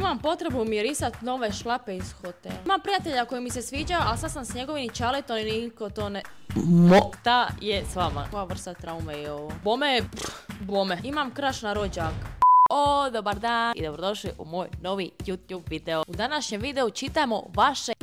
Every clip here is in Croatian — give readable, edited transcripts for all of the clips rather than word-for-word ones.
Imam potrebu mirisat nove šlape iz hotela. Imam prijatelja koji mi se sviđa, ali sad sam s njegovim i čaletom i niko to ne... Ta je s vama. Koja vrsta traume je ovo? Bome. Imam crush na rođak. Dobar dan i dobrodošli u moj novi YouTube video. U današnjem videu čitamo vaše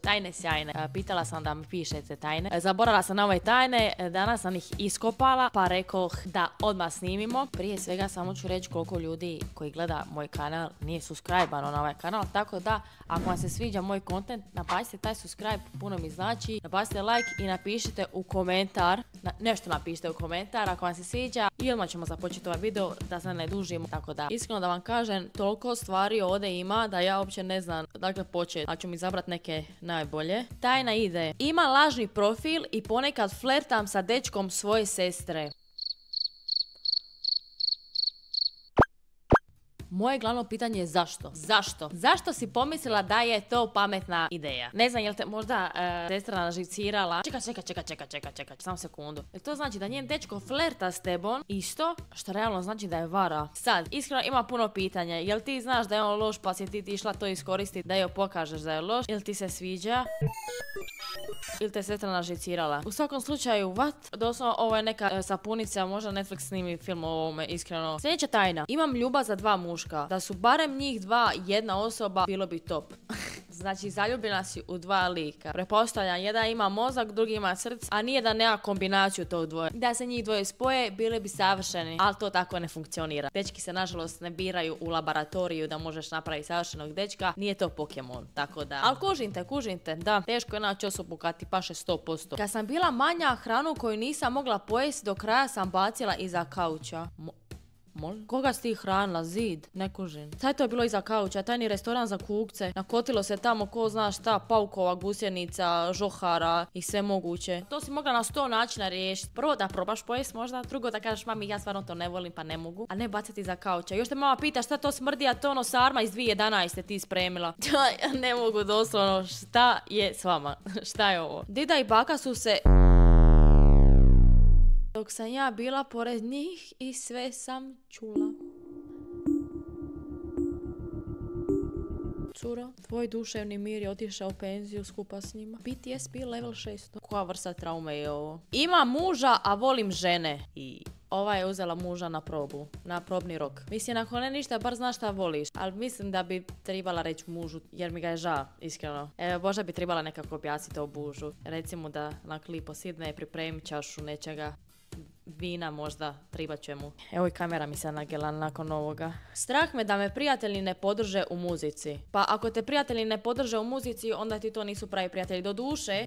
tajne sjajne. Pitala sam da mi pišete tajne. Zaboravila sam na ove tajne, danas sam ih iskopala, pa rekoh da odmah snimimo. Prije svega samo ću reći koliko ljudi koji gleda moj kanal nije subscribe-ano na ovaj kanal, tako da ako vam se sviđa moj content, napacite taj subscribe, puno mi znači. Napacite like i napišite u komentar, nešto napišite u komentar ako vam se sviđa i odmah ćemo započeti ovaj video da se ne dužimo. Tako da, iskreno da vam kažem, toliko stvari ovdje ima da ja uopće ne znam dakle početi. A ću mi zabrati neke najbolje. Tajna ide. Ima lažni profil i ponekad flertam sa dečkom svoje sestre. Moje glavno pitanje je zašto? Zašto si pomislila da je to pametna ideja? Ne znam, jel te možda sestra nažicirala? Čekaj, samo sekundu. Jel to znači da njen dečko flerta s tebom isto, što realno znači da je vara? Sad, iskreno ima puno pitanja. Jel ti znaš da je on loš pa si ti išla to iskoristiti da joj pokažeš da je loš? Jel ti se sviđa? Ili te sestra nažicirala? U svakom slučaju, doslovno ovo je neka sapunica, možda Netflix snimi film o ovome, iskreno. Sljedeća tajna. Imam ljubav za dva muška. Da su barem njih dva jedna osoba, bilo bi top. Znači, zaljubljena si u dva lika. Pretpostavljam, jedan ima mozak, drugi ima srce, a nije da nema kombinaciju tog dvoje. Da se njih dvoje spoje, bili bi savršeni, ali to tako ne funkcionira. Dečki se nažalost ne biraju u laboratoriju da možeš napraviti savršenog dečka, nije to Pokemon, tako da. Ali kužite, da, teško je naći osobu kad ti paše 100%. Kad sam bila manja, hranu koju nisam mogla pojesti do kraja sam bacila iza kauča. Koga si ti hranila? Zid? Ne kužim. Sad je to bilo iza kauča, tajni restoran za kukce. Nakotilo se tamo ko zna šta, paukova, gusjenica, žohara i sve moguće. To si mogla na 100 načina riješiti. Prvo da probaš pojest možda, drugo da kažeš mami ja stvarno to ne volim pa ne mogu. A ne baciti iza kauča. Još te mama pita šta to smrdi, a to ono sarma iz 2011 ti spremila. Ne mogu doslovno, šta je s vama? Šta je ovo? Dida i baka su se... Dok sam ja bila pored njih i sve sam čula. Curo, tvoj duševni mir je otišao u penziju skupa s njima. PTSD level 600. Koja vrsta traume je ovo? Imam muža, a volim žene. I ova je uzela muža na probu. Na probni rok. Mislim, ako ne ništa, bar znaš šta voliš. Ali mislim da bi trebala reći mužu, jer mi ga je žao, iskreno. Možda bi trebala nekako objasniti o mužu. Recimo da na klipo sidne pripremi čašu nečega. Vina možda, tribat će mu. Evo i kamera mi se nagela nakon ovoga. Strah me da me prijatelji ne podrže u muzici. Pa ako te prijatelji ne podrže u muzici, onda ti to nisu pravi prijatelji. Do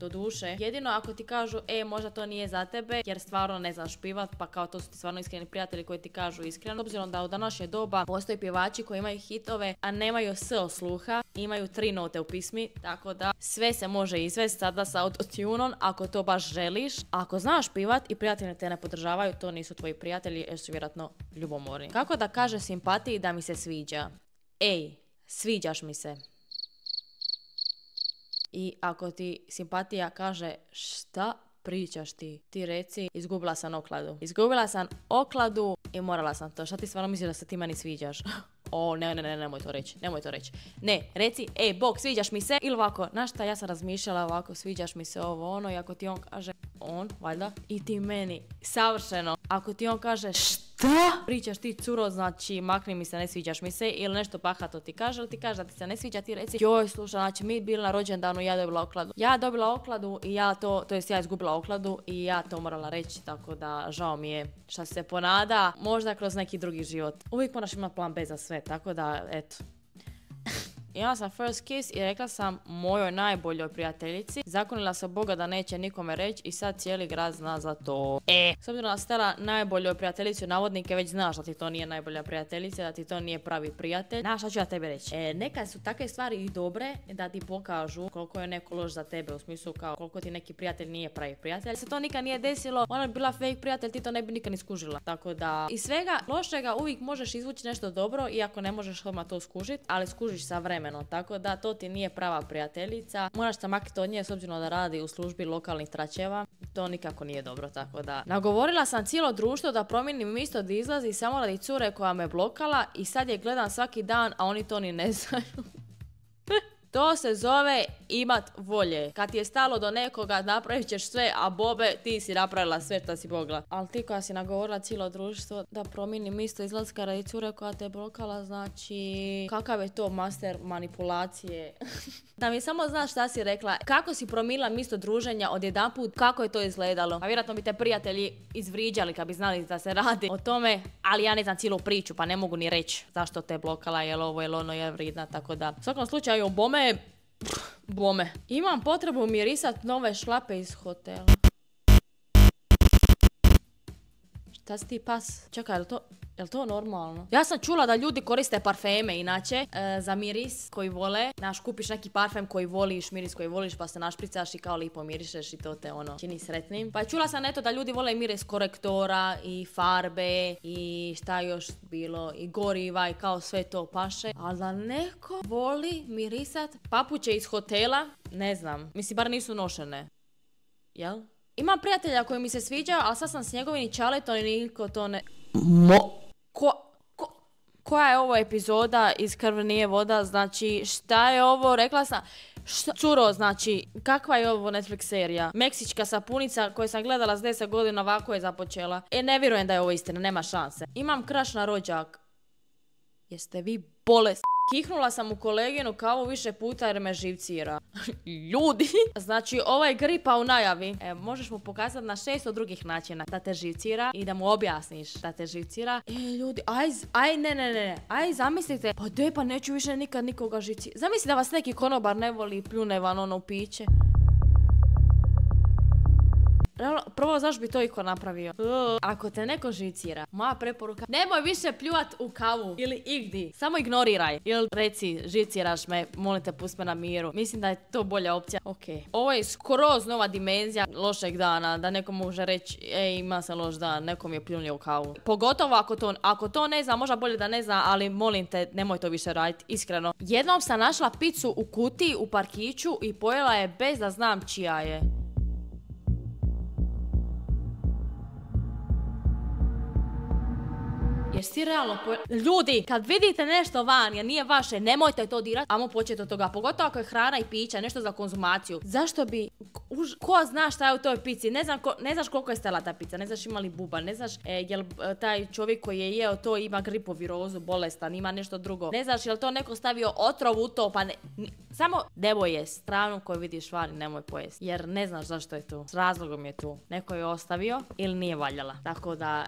duše, jedino ako ti kažu, možda to nije za tebe, jer stvarno ne znaš pivat, pa kao to su ti stvarno iskreni prijatelji koji ti kažu iskreno. Obzirom da u današnje doba postoji pjevači koji imaju hitove, a nemaju s sluha, imaju 3 note u pismi, tako da sve se može izvesti sada sa autotunom ako to baš želiš. Ako znaš pivat i prijatelji te ne podržavaju, to nisu tvoji prijatelji jer su vjerojatno ljubomorni. Kako da kaže simpatiji da mi se sviđa? Sviđaš mi se. I ako ti simpatija kaže šta pričaš ti? Ti reci izgubila sam okladu. Izgubila sam okladu i morala sam to. Šta ti stvarno misliš da se ti meni sviđaš? Nemoj to reći. Ne, reci, bok, sviđaš mi se. Ili ovako, znaš šta, ja sam razmišljala ovako, sviđaš mi se ovo, ono, i ako ti on kaže, valjda, i ti meni, savršeno. Ako ti on kaže, šta? Pričaš ti curo, znači, makni mi se, ne sviđaš mi se, ili nešto bahato ti kaže, ili ti kaže da ti se ne sviđa, ti reci, joj, slušaj, znači, mi bili na rođendanu i ja dobila okladu. Ja dobila okladu i ja ja izgubila okladu i ja to morala reći, tako da žao mi je šta se ponada, možda kroz neki drugi život. Uvijek moraš imati plan B za sve, tako da, eto. Imala sam first kiss i rekla sam mojoj najboljoj prijateljici. Zakonila se Boga da neće nikome reći i sad cijeli grad zna za to. S obzirom da si stala najboljoj prijateljici u navodnike, već znaš da ti to nije najbolja prijateljica, da ti to nije pravi prijatelj. Znaš šta ću ja tebi reći? Nekad su takve stvari i dobre da ti pokažu koliko je neko loš za tebe, u smislu kao koliko ti neki prijatelj nije pravi prijatelj. Se to nikad nije desilo, ona bi bila fake prijatelj, ti to ne bi nikad ni skužila. Tako da iz svega lošega uvijek možeš izvući nešto dobro, iako ne možeš odmah to skužiti, ali skužiš sa vremenom. vremenom, tako da to ti nije prava prijateljica. Moraš se maknuti od nje s obzirom da radi u službi lokalnih tračeva. To nikako nije dobro, tako da. Nagovorila sam cijelo društvo da promijenim mjesto da izlazi samo radi cure koja me blokala i sad je gledam svaki dan, a oni to ni ne znaju. To se zove imat volje. Kad ti je stalo do nekoga, napravit ćeš sve, a bobe, ti si napravila sve što si mogla. Ali ti koja si nagovorila cijelo društvo da promijeni mjesto izlaska radi cure koja te blokala, znači kakav je to master manipulacije. Da mi samo znaš šta si rekla, kako si promijenila mjesto druženja odjedanput, kako je to izgledalo. A vjerojatno bi te prijatelji izvriđali kad bi znali da se radi o tome, ali ja ne znam cijelu priču, pa ne mogu ni reći zašto te blokala, jel ovo, jel ono, je vridna, tako da. U svakom slučaju, bome. Imam potrebu mirisat nove šlape iz hotela. Šta si ti pas? Čekaj, je li to normalno? Ja sam čula da ljudi koriste parfeme inače za miris koji vole. Znaš, kupiš neki parfem koji voliš, miris koji voliš, pa se našpricaš i kao lipo mirišeš i to te čini sretnim. Pa čula sam eto da ljudi vole miris korektora i farbe i šta još bilo, i goriva i kao sve to paše. Ali da neko voli mirisat papuče iz hotela, ne znam. Mislim, bar nisu nošene. Jel? Imam prijatelja koji mi se sviđa, ali sad sam s njegovim i čaletom i niko to ne... Koja je ovo epizoda iz Krv nije voda? Znači, šta je ovo? Rekla sam... Curo, znači, kakva je ovo Netflix serija? Meksička sapunica koju sam gledala s 10 godina, ovako je započela. Ne vjerujem da je ovo istina, nema šanse. Imam crush na rođak. Jeste vi bolest? Kihnula sam u koleginu kavu više puta jer me živcira. Ljudi! Znači, ovo je gripa u najavi. Možeš mu pokazati na 600 drugih načina da te živcira i da mu objasniš da te živcira. Ljudi, ne. Zamislite. Pa neću više nikad nikoga živcira. Zamisli da vas neki konobar ne voli i pljune van ono u piće. Prvo, zašto bi to iko napravio? Ako te neko živcira, moja preporuka, nemoj više pljuvat u kavu ili igdi. Samo ignoriraj. Ili reci, živciraš me, molim te, pusti me na miru. Mislim da je to bolja opcija. Ok. Ovo je skroz nova dimenzija lošeg dana. Da neko može reći, ima sam loš dan, nekom je pljunio u kavu. Pogotovo ako to ne zna, možda bolje da ne zna, ali molim te, nemoj to više raditi, iskreno. Jednom sam našla picu u kutiji u parkiću i pojela je bez da znam čija je. Jesi ti realno Ljudi, kad vidite nešto van, jer nije vaše, nemojte to dirati, amo početi od toga. Pogotovo ako je hrana i pića, nešto za konzumaciju. Zašto bi... Ko zna šta je u toj pici? Ne znaš koliko je stala ta pizza, ne znaš ima li buba, ne znaš jel taj čovjek koji je jeo to ima gripovirozu, bolestan, ima nešto drugo. Ne znaš jel to neko stavio otrov u to, pa ne... Samo nemoj jest stranu koju vidiš van, nemoj pojesti. Jer ne znaš zašto je tu. S razlogom je tu. Neko je ostavio ili nije valjala. Tako da,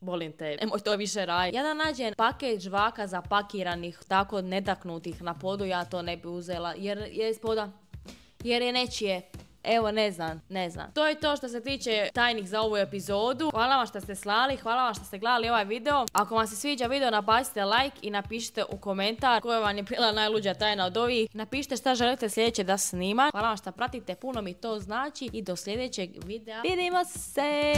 molim te, nemoj to više raditi. Ja da nađem paket žvaka zapakiranih, tako nedaknutih na podu, ja to ne bi uzela. Jer je spoda. Jer je nečije. Evo, ne znam. To je to što se tiče tajnik za ovu epizodu. Hvala vam što ste slali, hvala vam što ste gledali ovaj video. Ako vam se sviđa video, nabacite like i napišite u komentar koja vam je bila najluđa tajna od ovih. Napišite šta želite sljedeće da snima. Hvala vam što pratite, puno mi to znači i do sljedećeg videa. Vidimo se!